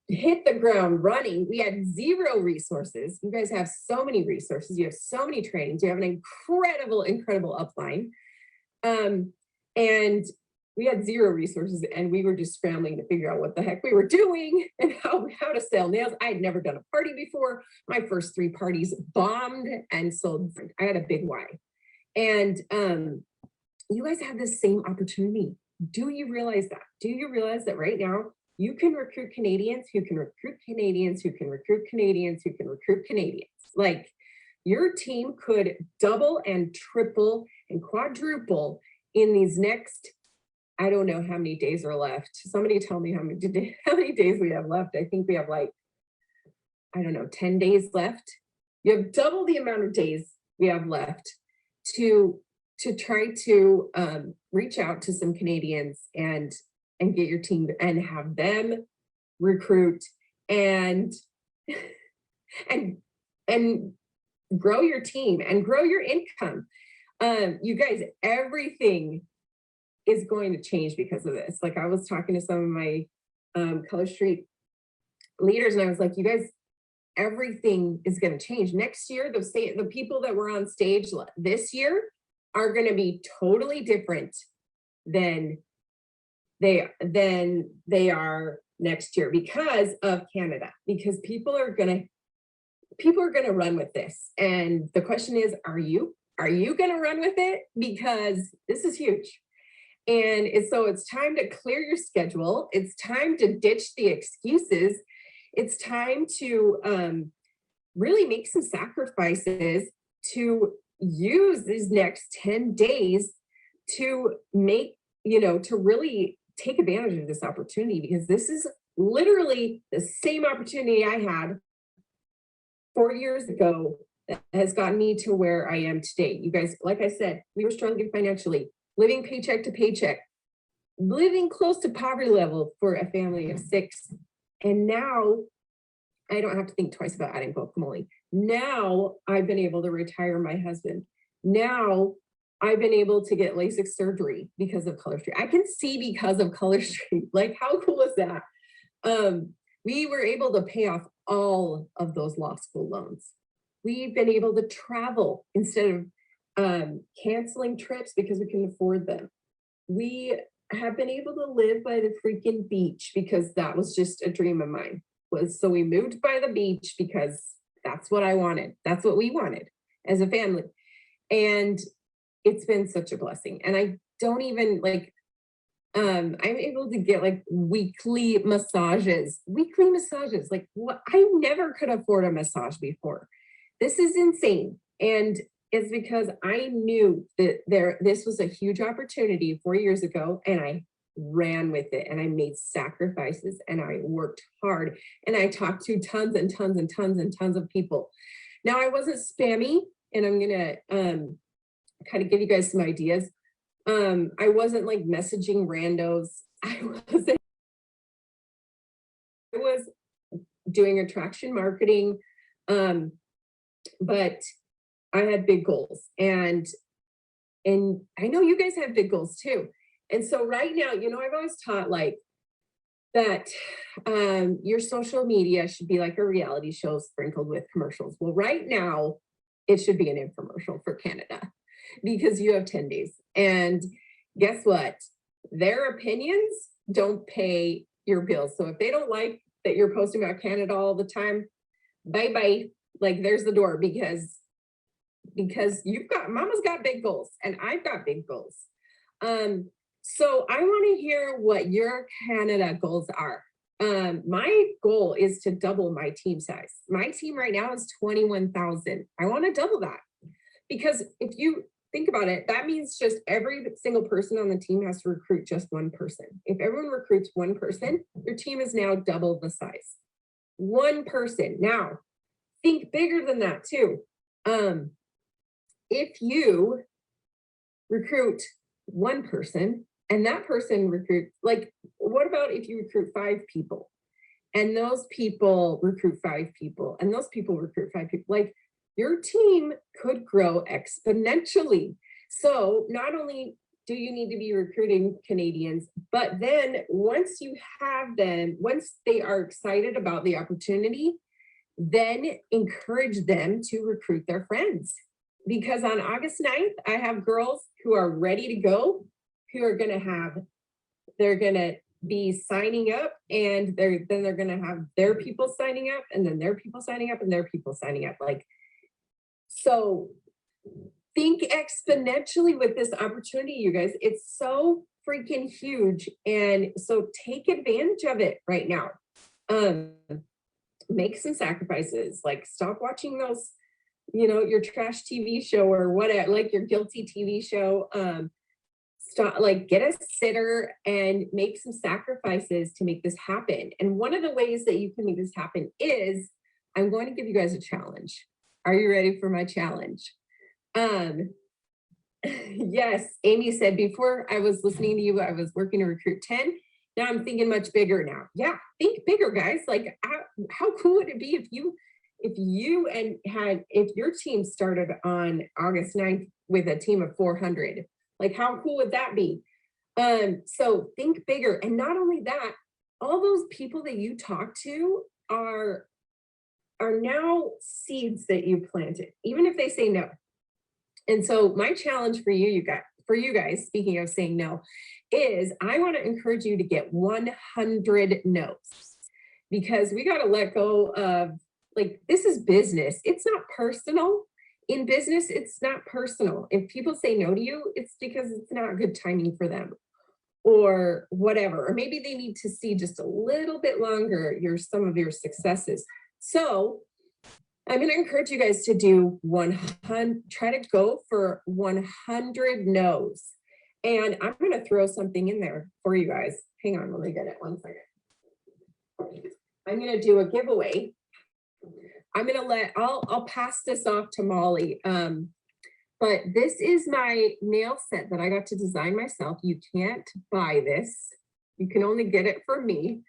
hit the ground running. We had zero resources. You guys have so many resources. You have so many trainings. You have an incredible upline. And we had zero resources, and we were just scrambling to figure out what the heck we were doing and how to sell nails. I had never done a party before. My first 3 parties bombed, and so I had a big why. And you guys have the same opportunity. Do you realize that? Do you realize that right now you can recruit Canadians who can recruit Canadians who can recruit Canadians who can recruit Canadians? Like, your team could double and triple and quadruple in these next, I don't know how many days are left. Somebody tell me how many days we have left. I think we have like, I don't know, 10 days left. You have double the amount of days we have left to try to reach out to some Canadians and get your team and have them recruit and grow your team and grow your income. You guys, everything is going to change because of this. Like, I was talking to some of my Color Street leaders, and I was like, you guys, everything is going to change next year. The people that were on stage this year are going to be totally different than they are next year because of Canada, because people are going to run with this. And the question is, are you going to run with it? Because this is huge. And so it's time to clear your schedule. It's time to ditch the excuses. It's time to really make some sacrifices, to use these next 10 days to make, to really take advantage of this opportunity, because this is literally the same opportunity I had 4 years ago that has gotten me to where I am today. You guys, like I said, we were struggling financially, living paycheck to paycheck, living close to poverty level for a family of 6. And now I don't have to think twice about adding guacamole. Now I've been able to retire my husband. Now I've been able to get LASIK surgery because of Color Street. I can see because of Color Street. Like, how cool is that? We were able to pay off all of those law school loans. We've been able to travel instead of canceling trips because we can afford them. We have been able to live by the freaking beach because that was just a dream of mine. So we moved by the beach because that's what I wanted. That's what we wanted as a family. And it's been such a blessing. And I don't even like, I'm able to get like weekly massages. Like, what? I never could afford a massage before. This is insane. And it's because I knew that this was a huge opportunity 4 years ago, and I ran with it, and I made sacrifices, and I worked hard, and I talked to tons and tons and tons and tons of people. Now, I wasn't spammy, and I'm gonna kind of give you guys some ideas. I wasn't like messaging randos. I was doing attraction marketing, but I had big goals, and I know you guys have big goals too. And so right now, I've always taught like that your social media should be like a reality show sprinkled with commercials. Well, right now it should be an infomercial for Canada, because you have 10 days. And guess what? Their opinions don't pay your bills. So if they don't like that you're posting about Canada all the time, bye-bye. Like, there's the door, because Mama's got big goals and I've got big goals. So I want to hear what your Canada goals are. My goal is to double my team size. My team right now is 21,000. I want to double that, because if you think about it, that means just every single person on the team has to recruit just one person. If everyone recruits one person, your team is now double the size. One person. Now, think bigger than that too. If you recruit one person and that person recruits, like, what about if you recruit 5 people and those people recruit 5 people and those people recruit 5 people? Like, your team could grow exponentially. So not only do you need to be recruiting Canadians? But then once you have them, once they are excited about the opportunity, then encourage them to recruit their friends. Because on August 9th, I have girls who are ready to go, who are they're gonna be signing up, and they're gonna have their people signing up, and then their people signing up, and their people signing up. Like, so think exponentially with this opportunity, you guys. It's so freaking huge. And so take advantage of it right now. Make some sacrifices, like stop watching those, your trash TV show or whatever, like your guilty TV show. Stop, like get a sitter and make some sacrifices to make this happen. And one of the ways that you can make this happen is I'm going to give you guys a challenge. Are you ready for my challenge? Yes, Amy said, before I was listening to you, I was working to recruit 10. Now I'm thinking much bigger now. Yeah, think bigger, guys. Like, how cool would it be if your team started on August 9th with a team of 400? Like, how cool would that be? So think bigger. And not only that, all those people that you talk to are now seeds that you planted, even if they say no. And so my challenge for you guys, speaking of saying no, is I want to encourage you to get 100 no's, because we got to let go of, like, this is business. It's not personal. In business, it's not personal. If people say no to you, it's because it's not good timing for them or whatever. Or maybe they need to see just a little bit longer some of your successes. So I'm going to encourage you guys to do 100, try to go for 100 no's. And I'm going to throw something in there for you guys. Hang on, let me get it 1 second. I'm going to do a giveaway. I'm going to I'll pass this off to Molly. But this is my nail set that I got to design myself. You can't buy this. You can only get it from me.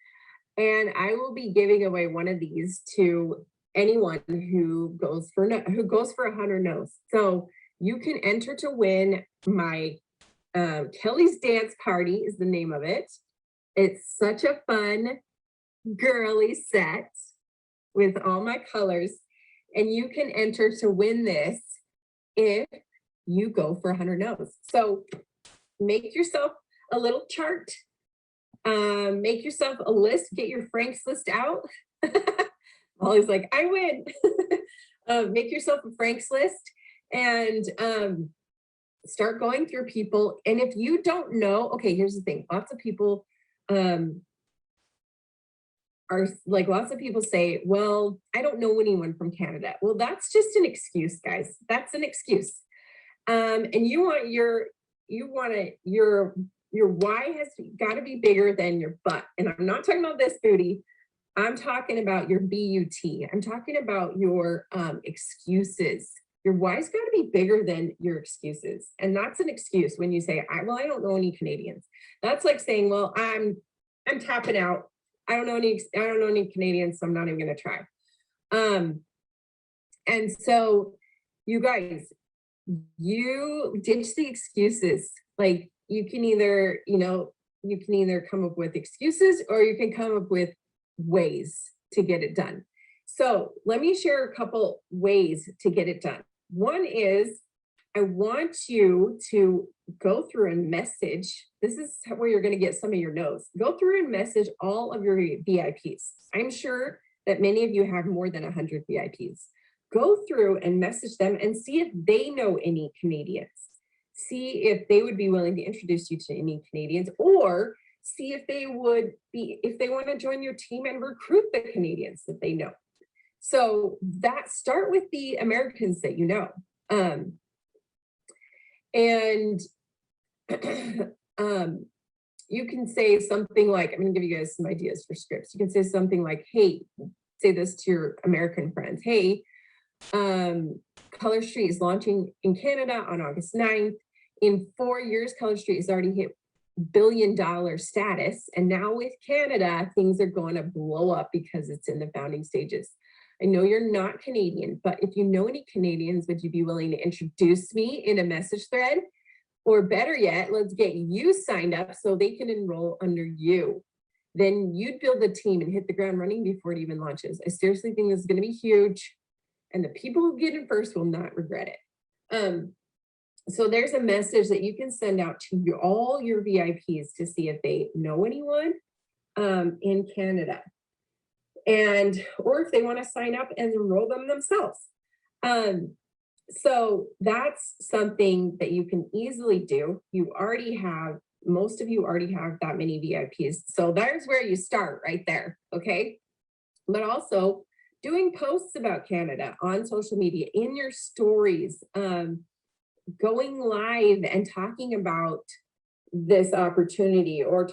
And I will be giving away one of these to anyone who goes for 100 no's. So you can enter to win my Kelli's Dance Party is the name of it. It's such a fun girly set with all my colors, and you can enter to win this if you go for 100 no's. So make yourself a little chart, make yourself a list, get your Frank's list out. Molly's like, I win. Make yourself a Frank's list and start going through people. And if you don't know, okay, here's the thing. Lots of people say, well, I don't know anyone from Canada. Well, that's just an excuse, guys. That's an excuse. And your why has got to be bigger than your butt. And I'm not talking about this booty. I'm talking about your BUT. I'm talking about your excuses. Your why's got to be bigger than your excuses. And that's an excuse when you say, I don't know any Canadians. That's like saying, well, I'm tapping out. I don't know any Canadians, so I'm not even going to try. And so you guys, you ditch the excuses. Like, you can either come up with excuses, or you can come up with ways to get it done. So let me share a couple ways to get it done. One is, I want you to go through and message. This is where you're going to get some of your no's. Go through and message all of your VIPs. I'm sure that many of you have more than 100 VIPs. Go through and message them and see if they know any Canadians. See if they would be willing to introduce you to any Canadians, or see if they want to join your team and recruit the Canadians that they know. So start with the Americans that you know. And you can say something like, I'm going to give you guys some ideas for scripts. You can say something like, hey, say this to your American friends. Hey, Color Street is launching in Canada on August 9th. In 4 years, Color Street has already hit $1 billion status. And now with Canada, things are going to blow up because it's in the founding stages. I know you're not Canadian, but if you know any Canadians, would you be willing to introduce me in a message thread? Or better yet, let's get you signed up so they can enroll under you. Then you'd build a team and hit the ground running before it even launches. I seriously think this is going to be huge. And the people who get in first will not regret it. So there's a message that you can send out to all your VIPs to see if they know anyone in Canada. Or if they want to sign up and enroll them themselves. So that's something that you can easily do. Most of you already have that many VIPs. So there's where you start right there, okay? But also doing posts about Canada on social media, in your stories, going live and talking about this opportunity, or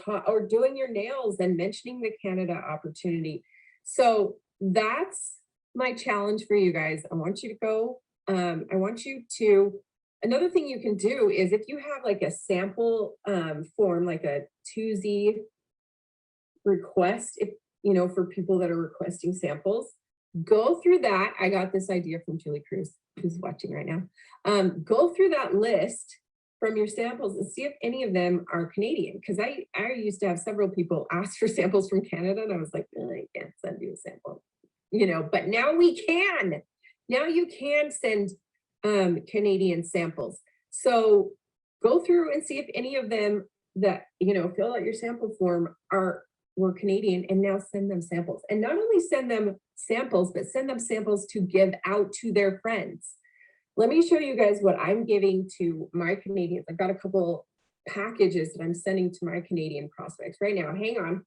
doing your nails and mentioning the Canada opportunity. So that's my challenge for you guys. I want you to go. Another thing you can do is, if you have like a sample form, like a 2Z request, for people that are requesting samples, go through that. I got this idea from Julie Cruz, who's watching right now. Go through that list from your samples and see if any of them are Canadian. Because I used to have several people ask for samples from Canada, and I was like, I can't send you a sample, but now we can. Now you can send Canadian samples. So go through and see if any of them that, fill out your sample form were Canadian, and now send them samples. And not only send them samples, but send them samples to give out to their friends. Let me show you guys what I'm giving to my Canadians. I've got a couple packages that I'm sending to my Canadian prospects right now. Hang on.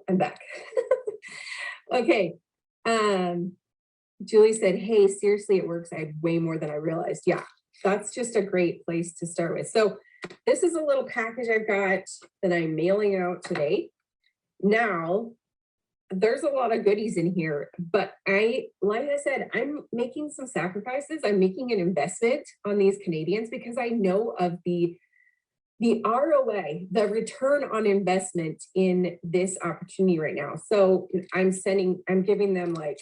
I'm back. Okay. Julie said, hey, seriously, it works. I have way more than I realized. Yeah, that's just a great place to start with. So this is a little package I've got that I'm mailing out today. Now, there's a lot of goodies in here, but like I said, I'm making some sacrifices. I'm making an investment on these Canadians because I know of the ROI, the return on investment in this opportunity right now. So I'm giving them like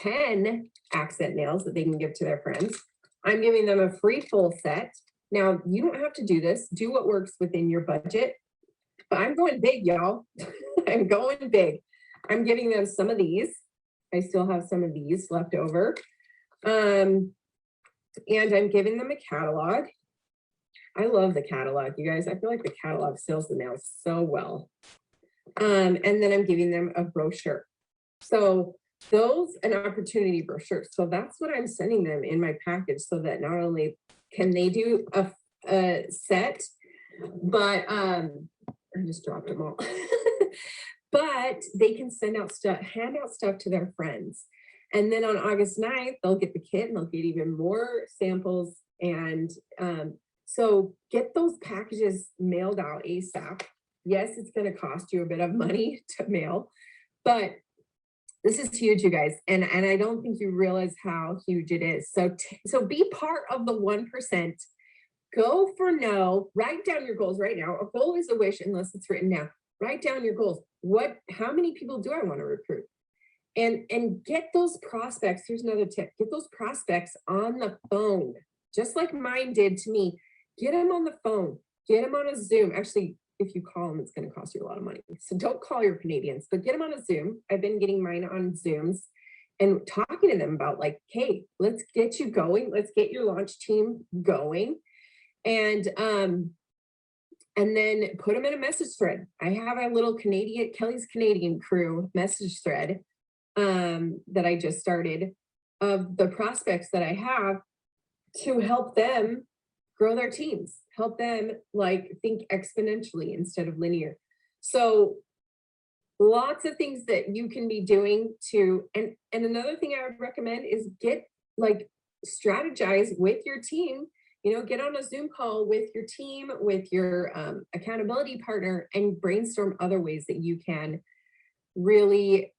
10 accent nails that they can give to their friends. I'm giving them a free full set. Now, you don't have to do this. Do what works within your budget. But I'm going big, y'all. I'm going big. I'm giving them some of these. I still have some of these left over. And I'm giving them a catalog. I love the catalog, you guys. I feel like the catalog sells the nails so well. And then I'm giving them a brochure. So an opportunity brochure. So that's what I'm sending them in my package, so that not only can they do a set, but I just dropped them all. But they can hand out stuff to their friends. And then on August 9th, they'll get the kit and they'll get even more samples. And so get those packages mailed out ASAP. Yes, it's going to cost you a bit of money to mail, but this is huge, you guys. And I don't think you realize how huge it is. So be part of the 1%. Go for no. Write down your goals right now. A goal is a wish unless it's written down. Write down your goals. How many people do I want to recruit? And get those prospects. Here's another tip. Get those prospects on the phone, just like mine did to me. Get them on the phone. Get them on a Zoom. Actually, if you call them, it's going to cost you a lot of money. So don't call your Canadians, but get them on a Zoom. I've been getting mine on Zooms and talking to them about like, hey, let's get you going. Let's get your launch team going. And then put them in a message thread. I have a little Kelly's Canadian crew message thread that I just started of the prospects that I have to help them grow their teams, help them like think exponentially instead of linear. So lots of things that you can be doing and another thing I would recommend is strategize with your team. Get on a Zoom call with your team, with your accountability partner, and brainstorm other ways that you can really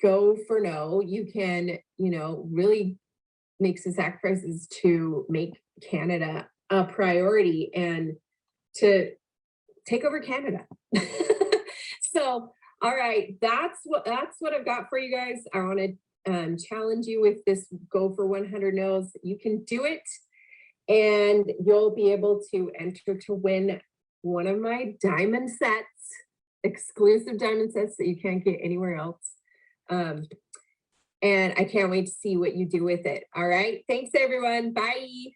go for no. You can, really make some sacrifices to make Canada a priority and to take over Canada. So, all right, that's what I've got for you guys. I wanted challenge you with this Go for 100 No's. You can do it, and you'll be able to enter to win one of my diamond sets, exclusive diamond sets that you can't get anywhere else. And I can't wait to see what you do with it. All right. Thanks, everyone. Bye.